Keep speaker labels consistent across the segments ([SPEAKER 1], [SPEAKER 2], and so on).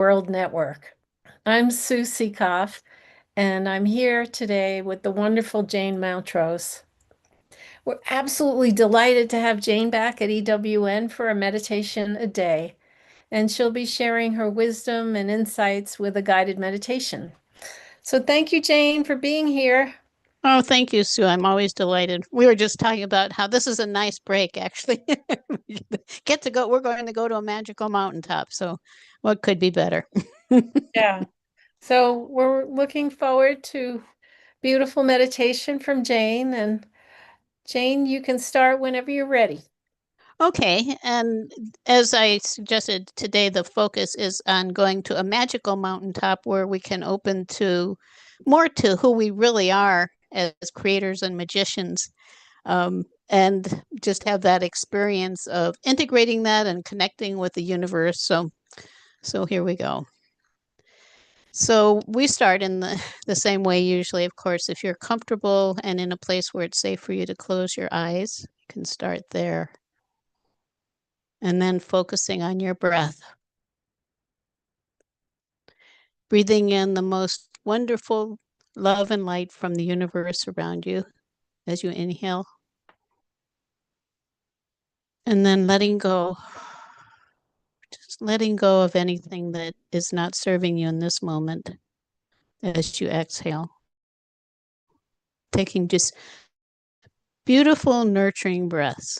[SPEAKER 1] World Network. I'm Sue Seekoff, and I'm here today with the wonderful Jane Mountrose. We're absolutely delighted to have Jane back at EWN for a meditation a day, and she'll be sharing her wisdom and insights with a guided meditation. So thank you, Jane, for being here.
[SPEAKER 2] Oh, thank you, Sue. I'm always delighted. We were just talking about how this is a nice break, actually. Get to go. We're going to go to a magical mountaintop. So, what could be better?
[SPEAKER 1] Yeah. So we're looking forward to beautiful meditation from Jane. And Jane, you can start whenever you're ready.
[SPEAKER 2] Okay. And as I suggested today, the focus is on going to a magical mountaintop where we can open to more to who we really are as creators and magicians. And just have that experience of integrating that and connecting with the universe. So here we go. So we start in the same way usually, of course. If you're comfortable and in a place where it's safe for you to close your eyes, you can start there. And then focusing on your breath. Breathing in the most wonderful love and light from the universe around you as you inhale. And then letting go. Just letting go of anything that is not serving you in this moment as you exhale. Taking just beautiful, nurturing breaths.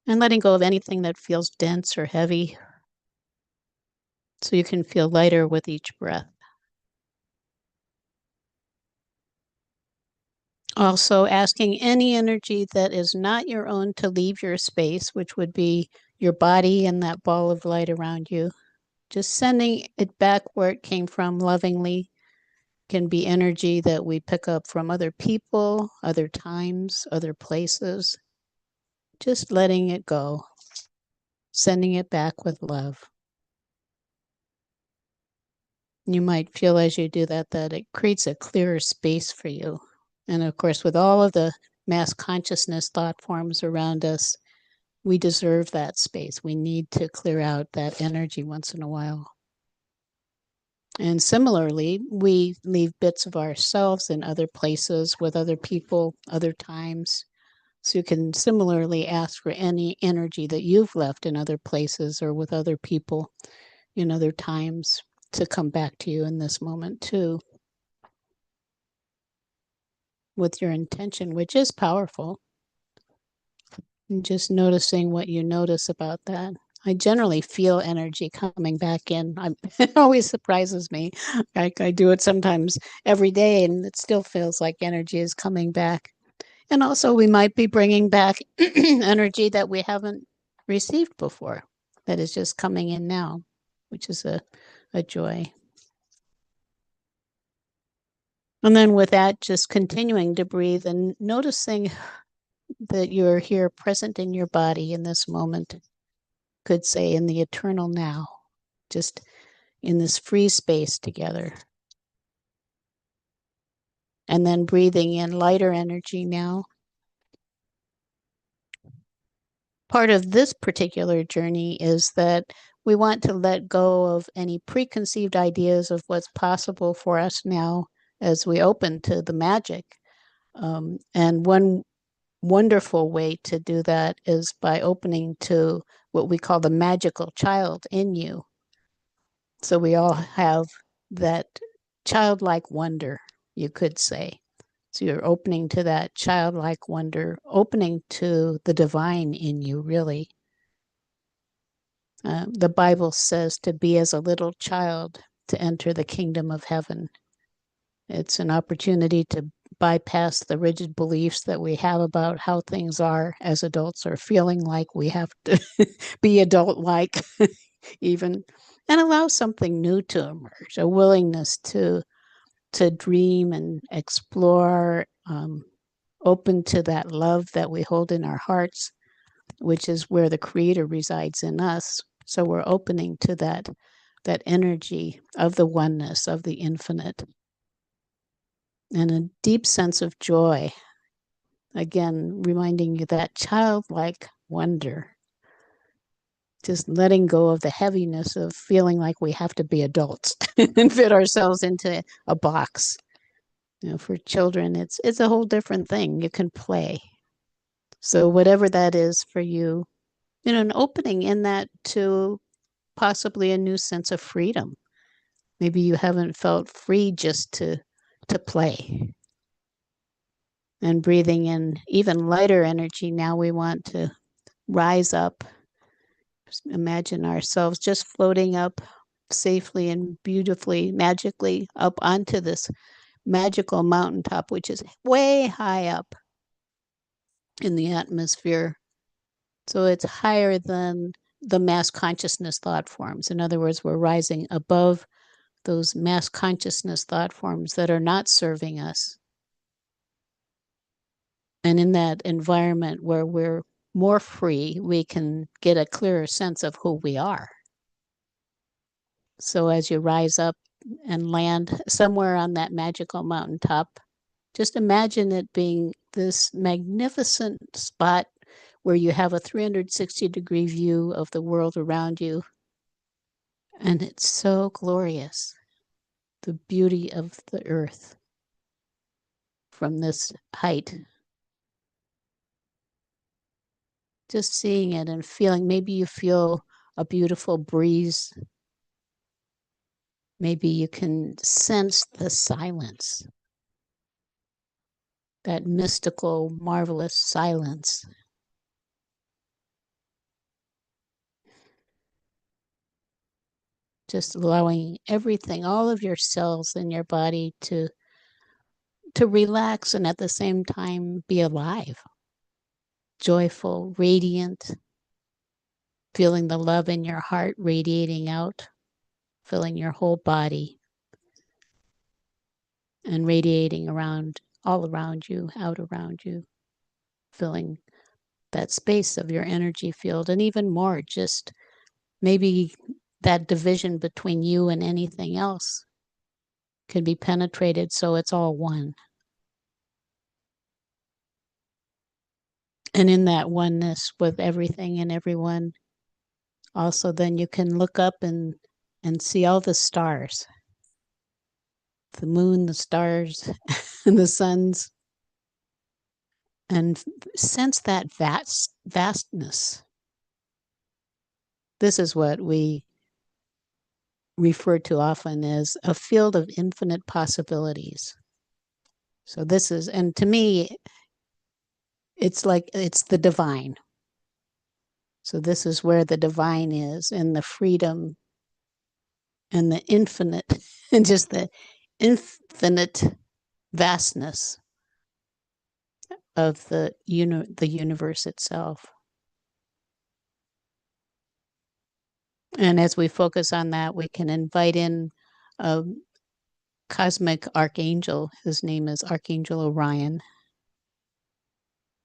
[SPEAKER 2] And letting go of anything that feels dense or heavy so you can feel lighter with each breath. Also, asking any energy that is not your own to leave your space, which would be your body and that ball of light around you. Just sending it back where it came from lovingly. Can be energy that we pick up from other people, other times, other places. Just letting it go, sending it back with love. You might feel as you do that it creates a clearer space for you. And of course, with all of the mass consciousness thought forms around us, we deserve that space. We need to clear out that energy once in a while. And similarly, we leave bits of ourselves in other places with other people, other times. So you can similarly ask for any energy that you've left in other places or with other people in other times to come back to you in this moment too, with your intention, which is powerful. And just noticing what you notice about that. I generally feel energy coming back in. It always surprises me. I do it sometimes every day, and it still feels like energy is coming back. And also, we might be bringing back energy that we haven't received before, that is just coming in now, which is a joy. And then with that, just continuing to breathe and noticing that you're here present in your body in this moment, could say in the eternal now, just in this free space together. And then breathing in lighter energy now. Part of this particular journey is that we want to let go of any preconceived ideas of what's possible for us now as we open to the magic. And one wonderful way to do that is by opening to what we call the magical child in you. So we all have that childlike wonder, you could say. So you're opening to that childlike wonder, opening to the divine in you, really. The Bible says to be as a little child to enter the kingdom of heaven. It's an opportunity to bypass the rigid beliefs that we have about how things are as adults, or feeling like we have to be adult like, even, and allow something new to emerge, a willingness to dream and explore, open to that love that we hold in our hearts, which is where the creator resides in us. So we're opening to that energy of the oneness, of the infinite, and a deep sense of joy. Again, reminding you that childlike wonder. Just letting go of the heaviness of feeling like we have to be adults and fit ourselves into a box. For children, it's a whole different thing. You can play. So whatever that is for you, an opening in that to possibly a new sense of freedom. Maybe you haven't felt free just to play. And breathing in even lighter energy, now we want to rise up. Imagine ourselves just floating up safely and beautifully, magically up onto this magical mountaintop, which is way high up in the atmosphere. So it's higher than the mass consciousness thought forms. In other words, we're rising above those mass consciousness thought forms that are not serving us. And in that environment where we're more free, we can get a clearer sense of who we are. So as you rise up and land somewhere on that magical mountaintop, just imagine it being this magnificent spot where you have a 360-degree view of the world around you. And it's so glorious, the beauty of the earth from this height. Just seeing it and feeling, maybe you feel a beautiful breeze. Maybe you can sense the silence, that mystical, marvelous silence. Just allowing everything, all of your cells in your body to relax and at the same time be alive, joyful, radiant, feeling the love in your heart radiating out, filling your whole body and radiating around, all around you, out around you, filling that space of your energy field. And even more, just maybe that division between you and anything else can be penetrated so it's all one. And in that oneness with everything and everyone, also then you can look up and see all the stars, the moon, the stars, and the suns, and sense that vastness. This is what we refer to often as a field of infinite possibilities. So this is, and to me, it's like it's the divine. So this is where the divine is, and the freedom and the infinite, and just the infinite vastness of the universe itself. And as we focus on that, we can invite in a cosmic archangel. His name is Archangel Orion.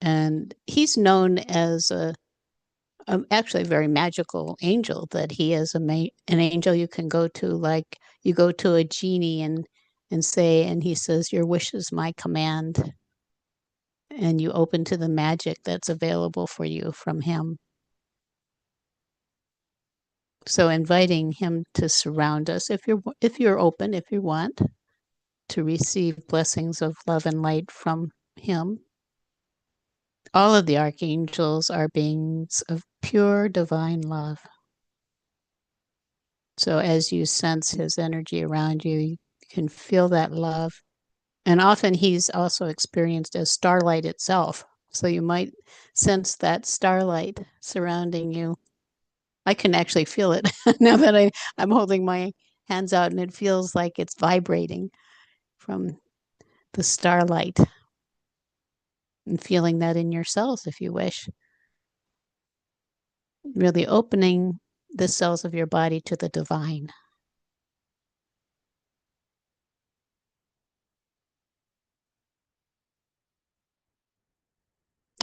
[SPEAKER 2] And he's known as actually a very magical angel, that he is an angel you can go to, like you go to a genie and say, and he says, your wish is my command. And you open to the magic that's available for you from him. So inviting him to surround us, if you're open, if you want to receive blessings of love and light from him. All of the archangels are beings of pure divine love. So as you sense his energy around you, you can feel that love. And often he's also experienced as starlight itself. So you might sense that starlight surrounding you. I can actually feel it now that I'm holding my hands out, and it feels like it's vibrating from the starlight, and feeling that in your cells if you wish. Really opening the cells of your body to the divine.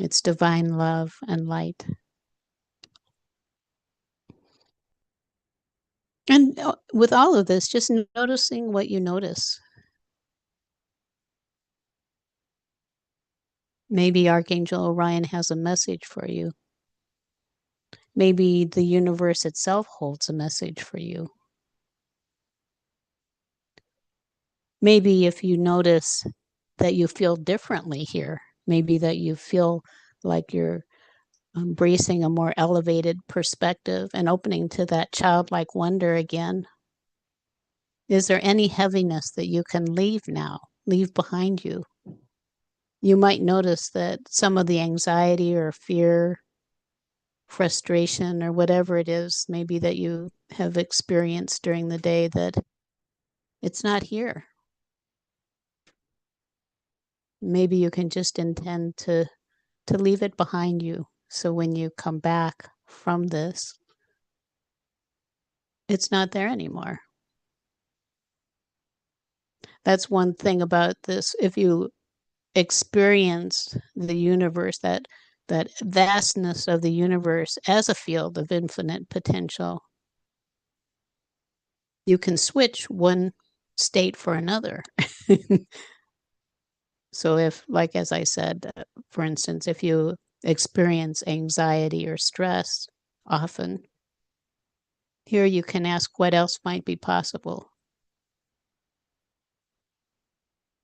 [SPEAKER 2] It's divine love and light. And with all of this, just noticing what you notice. Maybe Archangel Orion has a message for you. Maybe the universe itself holds a message for you. Maybe if you notice that you feel differently here, maybe that you feel like you're embracing a more elevated perspective and opening to that childlike wonder again. Is there any heaviness that you can leave now, leave behind you? You might notice that some of the anxiety or fear, frustration, or whatever it is, maybe that you have experienced during the day, that it's not here. Maybe you can just intend to leave it behind you. So when you come back from this, it's not there anymore. That's one thing about this. If you experience the universe, that vastness of the universe as a field of infinite potential, you can switch one state for another. So if, like, as I said, for instance, if you experience anxiety or stress often, here you can ask what else might be possible.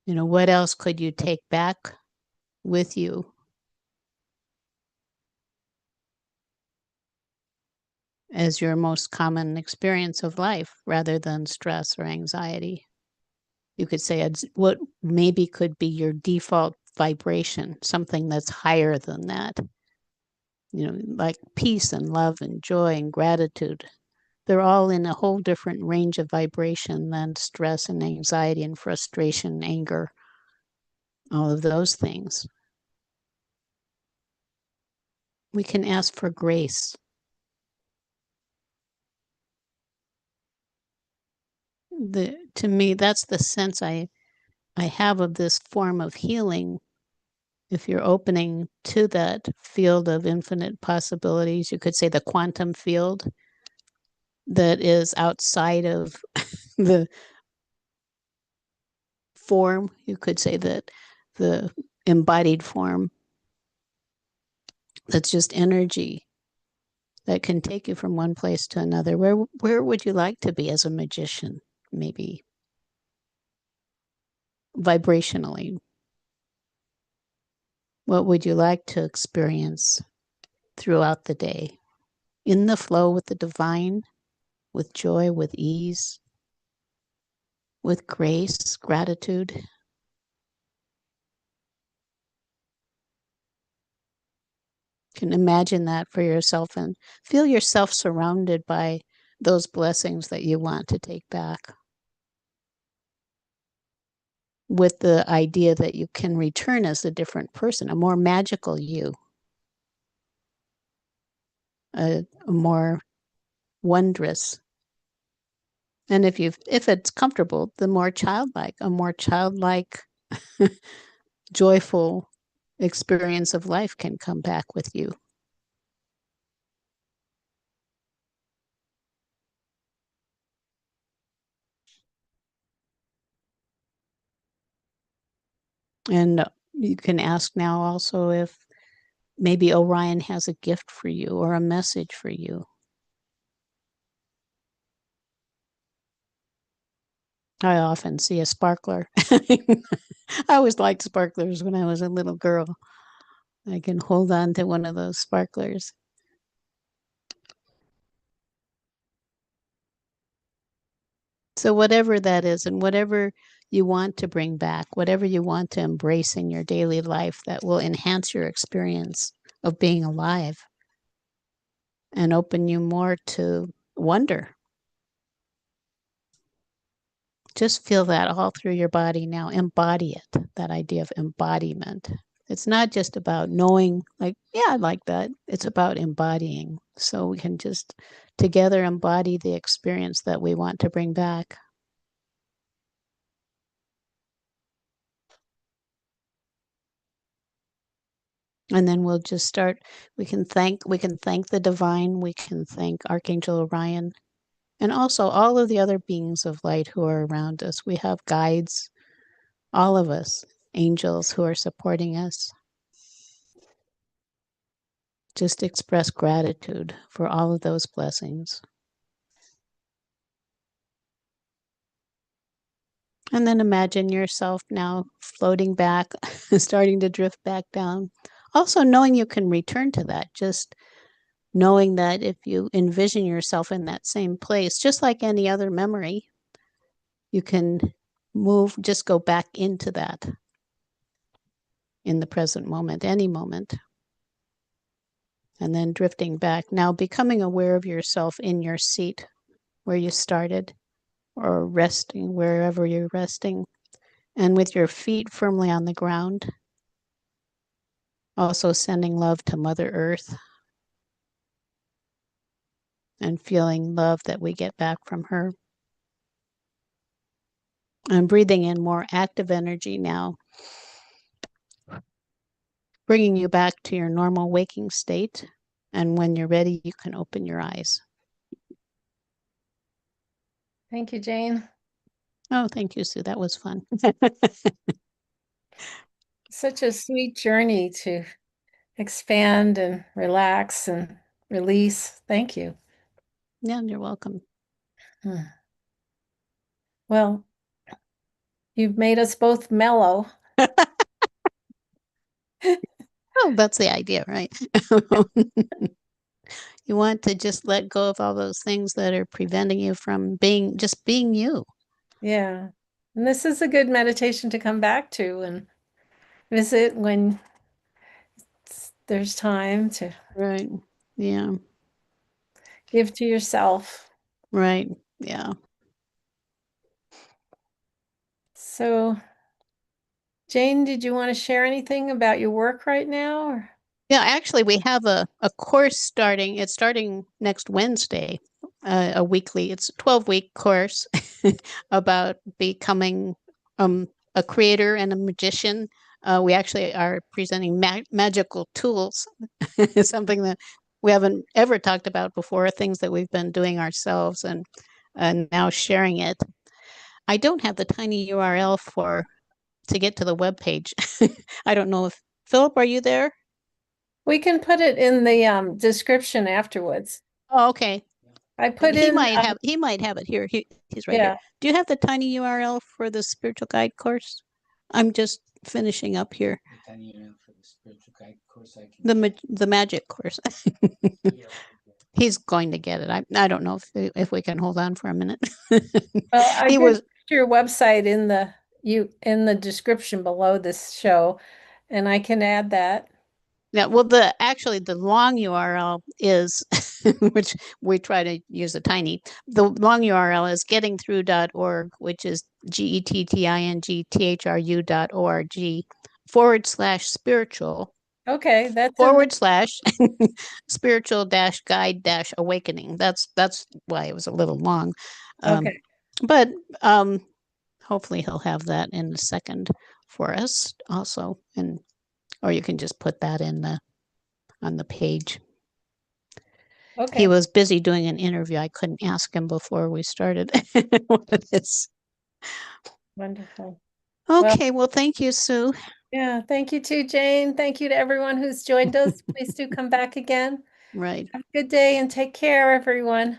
[SPEAKER 2] What else could you take back with you as your most common experience of life rather than stress or anxiety? You could say it's what maybe could be your default vibration, something that's higher than that, like peace and love and joy and gratitude. They're all in a whole different range of vibration than stress and anxiety and frustration, anger, all of those things. We can ask for grace. To me, that's the sense I have of this form of healing. If you're opening to that field of infinite possibilities, you could say the quantum field that is outside of the form. You could say that the embodied form, that's just energy that can take you from one place to another. Where would you like to be as a magician? Maybe vibrationally. What would you like to experience throughout the day? In the flow with the divine, with joy, with ease, with grace, gratitude. You can imagine that for yourself and feel yourself surrounded by those blessings that you want to take back, with the idea that you can return as a different person, a more magical you, a more wondrous. And if it's comfortable, the more childlike, a more childlike, joyful experience of life can come back with you. And you can ask now also if maybe Orion has a gift for you or a message for you. I often see a sparkler. I always liked sparklers when I was a little girl. I can hold on to one of those sparklers. So, whatever that is, and whatever you want to bring back, whatever you want to embrace in your daily life that will enhance your experience of being alive and open you more to wonder. Just feel that all through your body now. Embody it, that idea of embodiment. It's not just about knowing, like, yeah, I like that. It's about embodying. So we can just together embody the experience that we want to bring back. And then we'll just start. We can thank the divine, we can thank Archangel Orion, and also all of the other beings of light who are around us. We have guides, all of us, angels who are supporting us. Just express gratitude for all of those blessings. And then imagine yourself now floating back, starting to drift back down. Also, knowing you can return to that, just knowing that if you envision yourself in that same place, just like any other memory, you can move, just go back into that in the present moment, any moment, and then drifting back. Now, becoming aware of yourself in your seat where you started, or resting wherever you're resting, and with your feet firmly on the ground. Also, sending love to Mother Earth and feeling love that we get back from her. And breathing in more active energy now, bringing you back to your normal waking state. And when you're ready, you can open your eyes.
[SPEAKER 1] Thank you, Jane.
[SPEAKER 2] Oh, thank you, Sue. That was fun.
[SPEAKER 1] Such a sweet journey to expand and relax and release. Thank you.
[SPEAKER 2] Yeah, you're welcome.
[SPEAKER 1] Hmm. Well, you've made us both mellow.
[SPEAKER 2] Oh, that's the idea, right? You want to just let go of all those things that are preventing you from being you.
[SPEAKER 1] Yeah. And this is a good meditation to come back to and visit when there's time to
[SPEAKER 2] Right. Yeah.
[SPEAKER 1] give to yourself.
[SPEAKER 2] Right. Yeah.
[SPEAKER 1] So, Jane, did you want to share anything about your work right now? Or?
[SPEAKER 2] Yeah, actually, we have a course starting. It's starting next Wednesday, a weekly, it's a 12-week course about becoming a creator and a magician. We actually are presenting magical tools, something that we haven't ever talked about before, things that we've been doing ourselves and now sharing it. I don't have the tiny URL for to get to the web page. I don't know if Philip, are you there?
[SPEAKER 1] We can put it in the description afterwards.
[SPEAKER 2] Oh, okay.
[SPEAKER 1] I put in,
[SPEAKER 2] He might have it here. He's right here.
[SPEAKER 1] yeah.
[SPEAKER 2] Do you have the tiny URL for the spiritual guide course? I'm just finishing up here. The tiny URL for the spiritual guide course the magic course. He's going to get it. I don't know if we can hold on for a minute.
[SPEAKER 1] Well, I
[SPEAKER 2] He
[SPEAKER 1] did
[SPEAKER 2] was
[SPEAKER 1] put your website in the description below this show, and I can add that.
[SPEAKER 2] Yeah, well, the long URL is, which we try to use a tiny. The long URL is gettingthrough.org, which is gettingthrough.org /spiritual
[SPEAKER 1] Okay, that's in there.
[SPEAKER 2] / spiritual guide awakening. That's why it was a little long, um,
[SPEAKER 1] Okay,
[SPEAKER 2] but hopefully he'll have that in a second for us also, and or you can just put that in the on the page. He
[SPEAKER 1] okay,
[SPEAKER 2] was busy doing an interview. I couldn't ask him before we started what it is.
[SPEAKER 1] wonderful. Well,
[SPEAKER 2] Okay, well, thank you, Sue.
[SPEAKER 1] yeah, thank you too, Jane. Thank you to everyone who's joined us. Please do come back again.
[SPEAKER 2] Right.
[SPEAKER 1] Have a good day and take care, everyone.